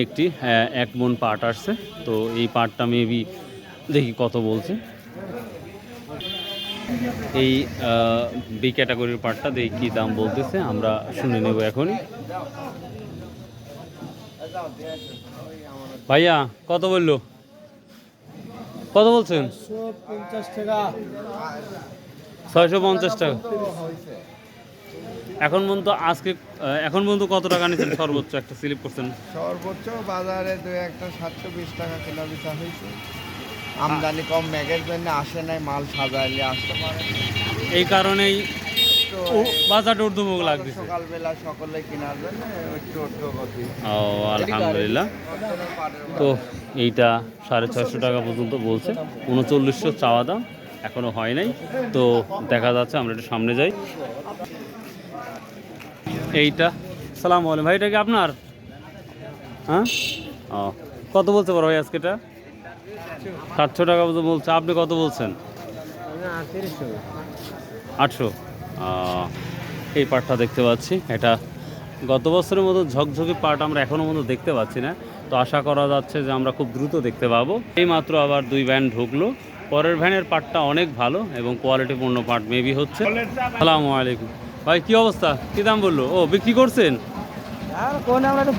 একটি 1 মণ পাট আসছে, তো এই পাটটা মেবি দেখি কত বলছে। এই বি ক্যাটাগরির পাটটা দেখি কী দাম বলতেছে, আমরা শুনে নেব এখনই। ভাইয়া কত বললো, কত বলছেন? 650 টাকা। এখন পর্যন্ত কত টাকা নিয়েছেন সর্বোচ্চ? একটা স্লিপ করছেন সর্বোচ্চ বাজারে 720 টাকা কেনা বেচা হয়েছে। আমদানি কম, ম্যাগের জন্য আসে নাই, মাল সাজাইলে আসতে পারে, এই কারণেই বাজারটা ঊর্ধ্বমুখ লাগতেছে। সকালবেলা সকলে কেনার জন্য একটু ঊর্ধ্বগতি। ও আলহামদুলিল্লাহ। তো এইটা 650 টাকা পর্যন্ত বলছে, 3900 চাওয়া দাম, এখনো হয় নাই। তো দেখা যাচ্ছে, আমরা একটু সামনে যাই। এইটা সালাম আলাইকুম ভাই, এটা কি আপনার? হ্যাঁ, ও কত বলছে বড় ভাই আজকে? এটা 700 টাকা পর্যন্ত বলছে, আপনি কত বলছেন? 800। এই পাটটা দেখতে পাচ্ছি, এটা গত বছরের মতো ঝকঝকে পাট আমরা এখনও মতো দেখতে পাচ্ছি না, তো আশা করা যাচ্ছে যে আমরা খুব দ্রুত দেখতে পাবো। এই মাত্র আবার 2 ভ্যান ঢুকলো, পরের ভ্যানের পাটটা অনেক ভালো এবং কোয়ালিটিপূর্ণ পাট মেবি হচ্ছে। আসসালামু আলাইকুম ভাই, কি অবস্থা, কি দাম বললো? ও বিক্রি করছেন?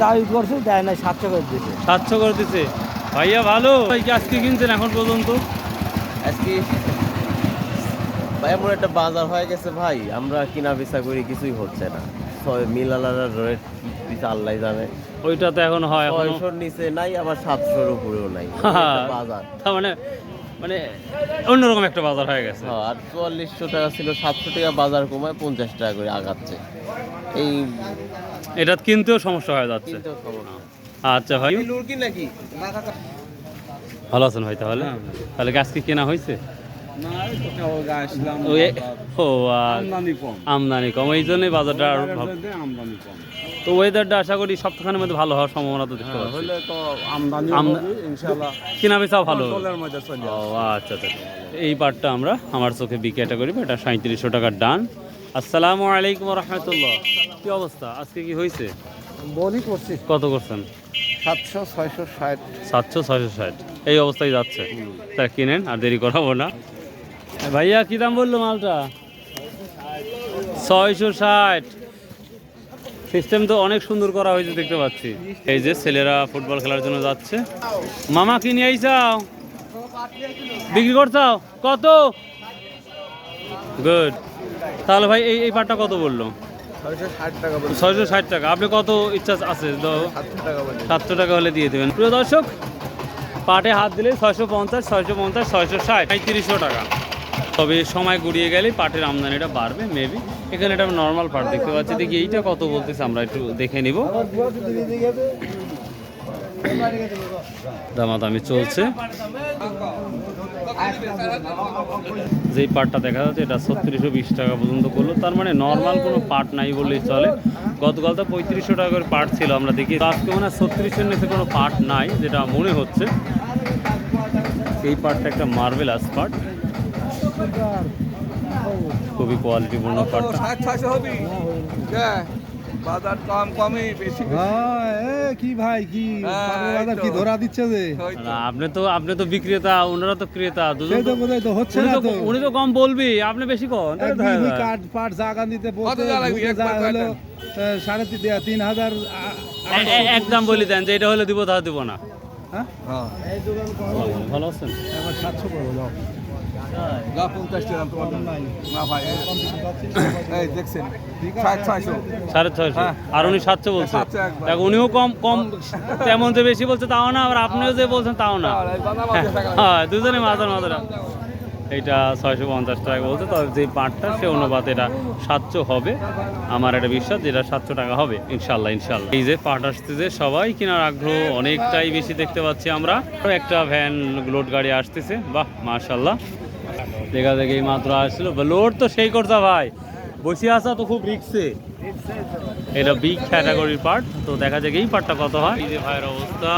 দাবি করছি, দেয় না, 700 করে দিচ্ছে। 700 করে দিচ্ছে ভাইয়া, ভালো ভাই। কি আজকে কিনছেন এখন পর্যন্ত? আজকে ভাই এমন একটা বাজার হয়ে গেছে ভাই, আমরা কিনা বেচা করি, কিছুই হচ্ছে না। মিলালার রেট দিতে আল্লাহ জানে। ওইটা তো এখন হয়, 600-র নিচে নাই, আবার 700-র উপরেও নাই বাজার। তার মানে অন্যরকম একটা বাজার হয়ে গেছে। আর 4400 টাকা ছিল, 700 টাকা বাজার কমায় 50 টাকা করে আগাচ্ছে। এই এটা কিনতেও সমস্যা হয়ে যাচ্ছে। আচ্ছা ভাই, নাকি ভালো আছেন ভাই? তাহলে তাহলে গাছ কি কেনা হয়েছে? আমদানি কম, এই জন্যই বাজারটা আরো ভালো। তো ওয়েদারটা আশা করি সপ্তাহখানের মধ্যে ভালো হওয়ার সম্ভাবনা তো দেখতে পাচ্ছি। কেনা বেচাও ভালো। ও আচ্ছা আচ্ছা, এই পাটটা আমরা আমার চোখে বি ক্যাটাগরি, এটা 3700 টাকার ডান। আসসালামু আলাইকুম রহমতুল্লাহ, কি অবস্থা? আজকে কি হয়েছে? বলি করছি কত করছেন? 700, 660। 700, 660 এই অবস্থায় যাচ্ছে। তা কিনেন, আর দেরি করাবো না। ভাইয়া কি দাম বললো মালটা? 660। সিস্টেম তো অনেক সুন্দর করা হয়েছে দেখতে পাচ্ছি। এই যে ছেলেরা ফুটবল খেলার জন্য যাচ্ছে। মামা কি নিয়ে আইসাও, বিক্রি করছাও কত? গুড। তাহলে ভাই এই পাটটা কত বললো? 660 টাকা। আপনি কত ইচ্ছা আছে? 700 টাকা হলে দিয়ে দেবেন। প্রিয় দর্শক, পাটে হাত দিলে 650, 650, 660, 3500 টাকা। তবে সময় গড়িয়ে গেলে পাটের আমদানিটা বাড়বে মেবি। এখানে একটা নর্মাল পাট দেখতে পাচ্ছি, দেখি এইটা কত বলতেছে, আমরা একটু দেখে নিব। দামাদামি চলছে। যেই পাটটা দেখা যাচ্ছে এটা 3620 টাকা পর্যন্ত করলো, তার মানে নর্মাল কোনো পাট নাই বললেই চলে। গতকাল তো 3500 টাকা করে পাট ছিল, আমরা দেখি আজকে মনে হয় 3600-এর নিচে কোনো পাট নাই যেটা মনে হচ্ছে। এই পাটটা একটা মার্বেলাস পাট, খুবই কোয়ালিটিপূর্ণ পাটটা। বাজার কমই বেশি। কি ভাই, কি বাজার কি ধরা দিচ্ছে যে? আপনি তো বিক্রেতা, ওনারা তো ক্রেতা, দুজন তো হচ্ছে না তো। উনি তো কম বলবি, আপনি বেশি কম। পাট জায়গা দিতে হলো 3500। একদম বলি দেন যে এটা হলে দিব, তা দিব না। হ্যাঁ, ভালো আছেন? 700 করবো। আর উনি 700 বলছে। উনিও কম তেমন যে বেশি বলছে তাও না, আবার আপনিও যে বলছেন তাও না। হ্যাঁ, দুজনে মাথার। এইটা 650 টাকা বলছে, তবে যে পাটটা সে অনুপাতে এটা 700 হবে। আমার একটা বিশ্বাস যেটা 700 টাকা হবে ইনশাল্লাহ। এই যে পাট আসতেছে, সবাই কেনার আগ্রহ অনেকটাই বেশি দেখতে পাচ্ছি আমরা। একটা ভ্যান লোড গাড়ি আসতেছে, বাহ মাশাল্লাহ। দেখা দেখে এই মাত্র আসছিল, লোড তো সেই করছা ভাই, বসে আসা তো খুব রিক্সে। এটা বিগ ক্যাটাগরির পার্ট, তো দেখা যাক এই পার্টটা কত হয়। এই যে ভাইয়ের অবস্থা,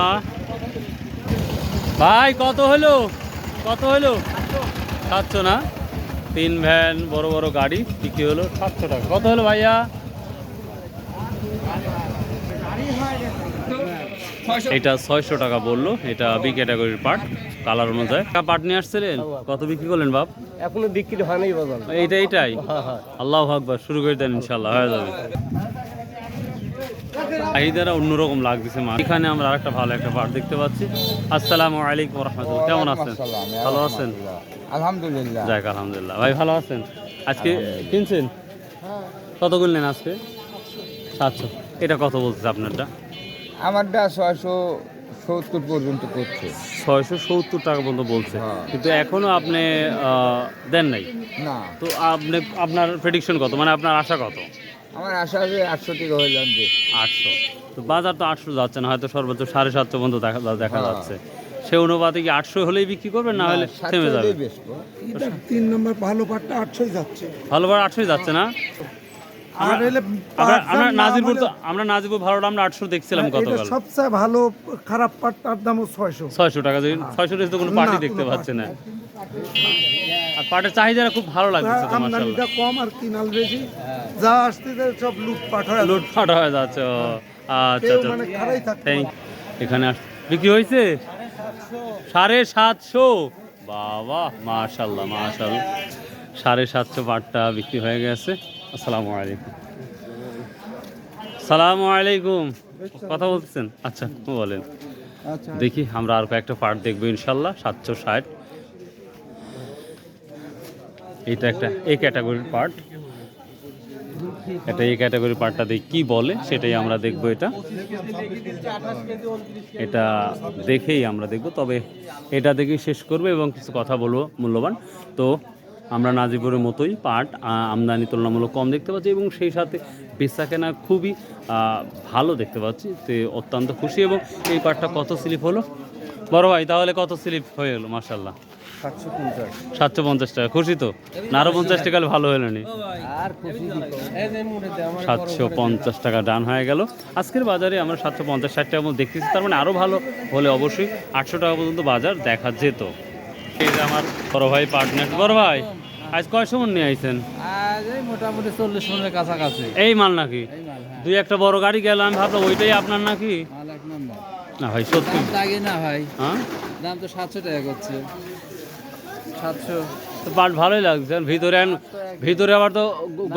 ভাই কত হলো? 700 না? 3 ভ্যান বড় বড় গাড়ি বিক্রি হলো 700 টাকা। কত হলো ভাইয়া? এটা 600 টাকা বললো, এটা বি ক্যাটাগরির পাট, কালার অনুযায়ী। পাট নিয়ে আসছিলেন, কত বিক্রি করলেন বাপ? এখনো বিক্রি হয় নাই বাজার। এইটাই আল্লাহু আকবার, শুরু করে দেন, ইনশাল্লাহ হয়ে যাবে। চাহিদারা অন্যরকম লাগতেছে মা। এখানে আমরা আরেকটা ভালো একটা পাট দেখতে পাচ্ছি। আসসালামু আলাইকুম রাহমাতুল্লাহ, কেমন আছেন? ভালো আছেন? আলহামদুলিল্লাহ। যাক আলহামদুলিল্লাহ, ভাই ভালো আছেন? আজকে কিনছেন? কত কিনলেন আজকে? 700। এটা কত বলছে আপনারটা? আমারটা 670 পর্যন্ত করছে। 670 টাকা পর্যন্ত বলছে, কিন্তু এখনো আপনি দেন নাই না, তো। আপনার প্রেডিকশন কত, মানে আপনার আশা কত? আমার আশা আছে 800 টাকা হয়ে যাবে। 800। তো বাজার তো 800 যাচ্ছে না, হয়তো সর্বোচ্চ 750 পর্যন্ত দেখা যাচ্ছে। সে অনুপাতে কি 800 হলেই বিক্রি করবেন, না হলে থেমে যাবে? এটা 3 নম্বর ভালো পাটটা 800 যাচ্ছে। ভালোবার 800 যাচ্ছে না। আর এলে আমরা নাজিবুর ভালোটা আমরা 800 দেখছিলাম এটা গতকাল। সবচেয়ে ভালো খারাপ পাটটার দামও 600। 600 টাকা, 600 তো কোনো পার্টি না, দেখতে কোনো পাচ্ছে না। আর পাটের চাহিদাটা খুব ভালো লাগছে তো, মাশাআল্লাহ। আমদানিটা কম আর কিনাল বেশি, যা আসতেছে সব লুটপাট হয়। লুটপাট হয়ে যাচ্ছে। ও, আচ্ছা কেউ আচ্ছা, মানে খাড়াই থাকতে থ্যাংক। এখানে বিক্রি হয়েছে 750। বাবা, মাশাআল্লাহ মাশাআল্লাহ, 750 পাটটা বিক্রি হয়ে গেছে। আসসালামু আলাইকুম। সালামু আলাইকুম, কথা বলতেছেন? আচ্ছা বলেন। আচ্ছা, দেখি আমরা আর কয়েকটা পাট দেখবো ইনশাল্লাহ। 760, এটা একটা এ ক্যাটাগরির পার্ট। এটা এই ক্যাটাগরির পার্টটা দেখি কি বলে, সেটাই আমরা দেখব। এটা দেখেই আমরা দেখব, তবে এটা দেখেই শেষ করবো এবং কিছু কথা বলবো মূল্যবান। তো আমরা নাজিপুরের মতোই পাট আমদানি তুলনামূলক কম দেখতে পাচ্ছি এবং সেই সাথে বেচা কেনা খুবই ভালো দেখতে পাচ্ছি। তো অত্যন্ত খুশি। এবং এই পাটটা কত স্লিপ হলো বড় ভাই? তাহলে কত স্লিপ হয়ে গেলো? মাশাআল্লাহ 750 টাকা। খুশি তো? না আরো 50 টাকা ভালো হলো নি? 750 টাকা ডান হয়ে গেল। আজকের বাজারে আমরা 750-60 টাকা মতো দেখতেছি, তার মানে আরো ভালো হলে অবশ্যই 800 টাকা পর্যন্ত বাজার দেখা যেত। এই যে আমার বড় ভাই পার্টনার। বড় ভাই, আজ কয় সময় নিয়ে আইছেন? মোটামুটি 40 মনের কাছাকাছি। এই মাল নাকি? দুই একটা বড় গাড়ি গেল, আমি ভাবলাম ওইটাই আপনার নাকি। মাল এক নম্বর। না ভাই সত্যি লাগে না ভাই, হ্যাঁ, দাম তো 700 টাকা করছে। 700 তো পাট ভালোই লাগছে। ভিতরে আবার তো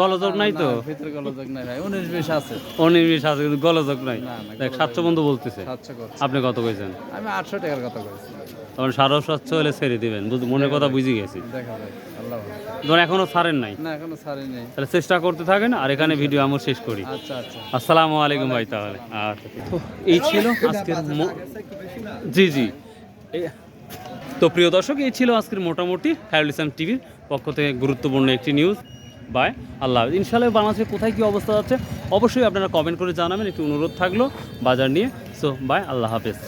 গলযোগ নাই তো? ভিতরে গোলযোগ নাই ভাই, 19-20 আছে। 19-20 আছে, কিন্তু গলযোগ নাই। না, না, দেখ 700 বন্ধু বলতেছে। 700 করছে। আপনি কত কইছেন? আমি 800 টাকার কথা কইছি। তখন 750 হলে ছেড়ে দিবেন, মনের কথা বুঝে গেছি। দেখা যাক, আল্লাহ ভালো। ধর এখনো ছাড়েন নাই, না এখনো ছাড়ি নেই। তাহলে চেষ্টা করতে থাকেন। আর এখানে ভিডিও আমরা শেষ করি। আচ্ছা আচ্ছা। আসসালামু আলাইকুম ভাই। তাহলে আচ্ছা, তো এই ছিল আজকের জি জি। তো প্রিয় দর্শক, এই ছিল আজকের মোটামুটি খায়রুল ইসলাম টিভির পক্ষ থেকে গুরুত্বপূর্ণ একটি নিউজ। বাই, আল্লাহ হাফেজ। ইনশাআল্লাহ বাংলাদেশে কোথায় কী অবস্থা যাচ্ছে অবশ্যই আপনারা কমেন্ট করে জানাবেন, একটু অনুরোধ থাকলো বাজার নিয়ে। সো বাই, আল্লাহ হাফেজ।